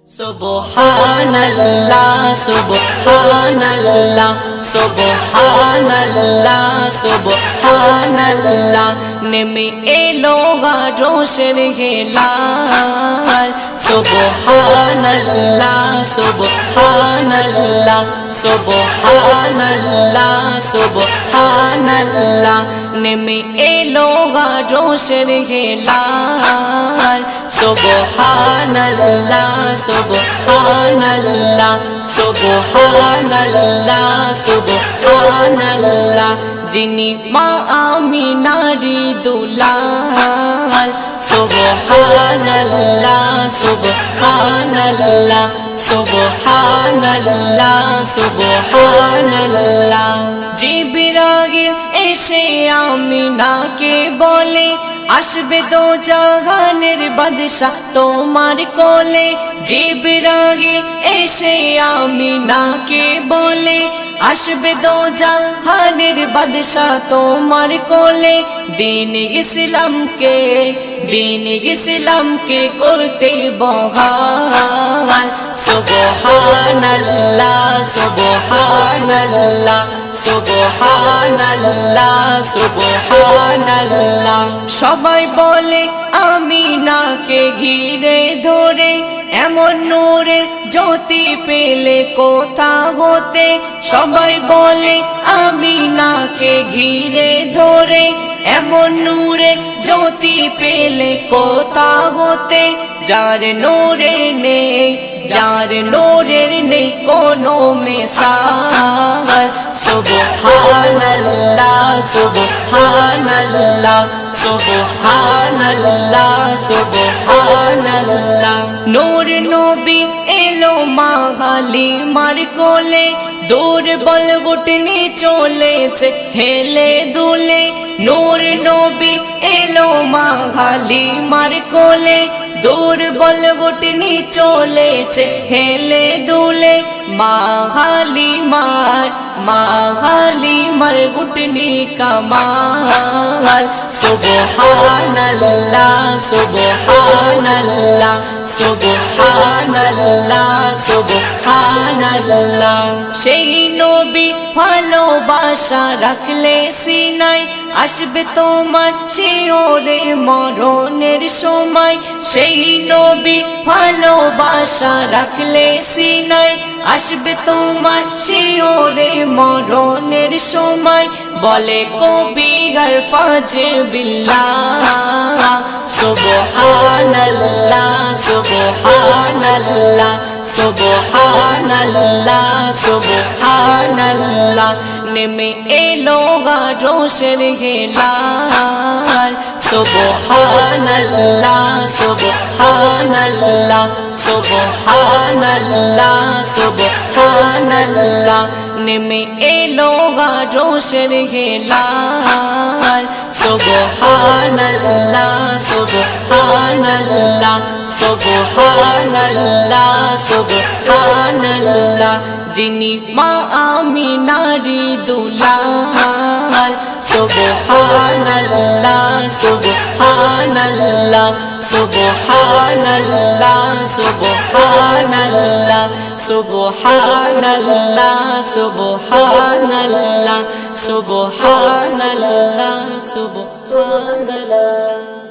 সুবহানাল্লাহ সুবহানাল্লাহ সুবহানাল্লাহ সুবহানাল্লাহ নেমে এলো রোশের হেলাল সুবহানাল্লাহ সুবহানাল্লাহ সুবহানাল্লাহ সুবহানাল্লাহ নেমে এলো রোশের হেলাল সুবহানাল্লাহ সুবহানাল্লাহ সুবহানাল্লাহ সুবহানাল্লাহ যিনি মা আমিনারি দুলাল সুবহানাল্লাহ সুবহানাল্লাহ সুবহানাল্লাহ সুবহানাল্লাহ জিবরাইল এসে আমিনাকে বলে আসবে দো জাহানের বাদশা তোমার কোলে জিবরাইল এসে আমিনাকে বলে আসবে দো জাহানের বাদশা তোমার কোলে দ্বীন ইসলামকে করতে বহাল সুবহানাল্লাহ সুবহানাল্লাহ সুবহানাল্লাহ সুবহানাল্লাহ সবাই বলে আমিনাকে ঘিরে ধরে এমন নূরের জ্যোতি পেলে কোথা হতে সবাই বলে আমিনাকে ঘিরে ধরে এমন নূরের জ্যোতি পেলে কোথা হতে যার নূরের নেই কোনো মিসাল সুবহানাল্লাহ সুবহানাল্লাহ সুবহানাল্লাহ সুবহানাল্লাহ নূর নবী এলো মা হালিমার কোলে দুর্বল ঘুটনি চলেছে হেলে দুলে নূর নবী এলো মা হালিমার কোলে দুর্বল ঘুটনি চলেছে হেলে দুলে মা হালিমার ঘুটনি কামাল সুবহানাল্লাহ সুবহানাল্লাহ সুবহানাল্লাহ সুবহানাল্লাহ সেই নবী ভালোবাসা রাখলে সিনায় আসবে তোমার শিওরে মরণের সময় সেই নবী ভালোবাসা রাখলে সিনায় আসবে তোমার শিওরে মরণের সময় বলে কবি গরফাজ বিল্লাহ সুবহানাল্লাহ সুবহানাল্লাহ সুবহানাল্লাহ সুবহানাল্লাহ নেমে এলো রোশের হেলাল সুবহানাল্লাহ সুবহানাল্লাহ সুবহানাল্লাহ সুবহানাল্লাহ নেমে এলো রোশের হেলাল সুবহানাল্লাহ সুবহানাল্লাহ সুবহানাল্লাহ সুবহানাল্লাহ যিনি মা আমিনারি দুলাল সুবহানাল্লাহ সুবহানাল্লাহ সুবহানাল্লাহ সুবহানাল্লাহ সুবহানাল্লাহ সুবহানাল্লাহ সুবহানাল্লাহ সুবহানাল্লাহ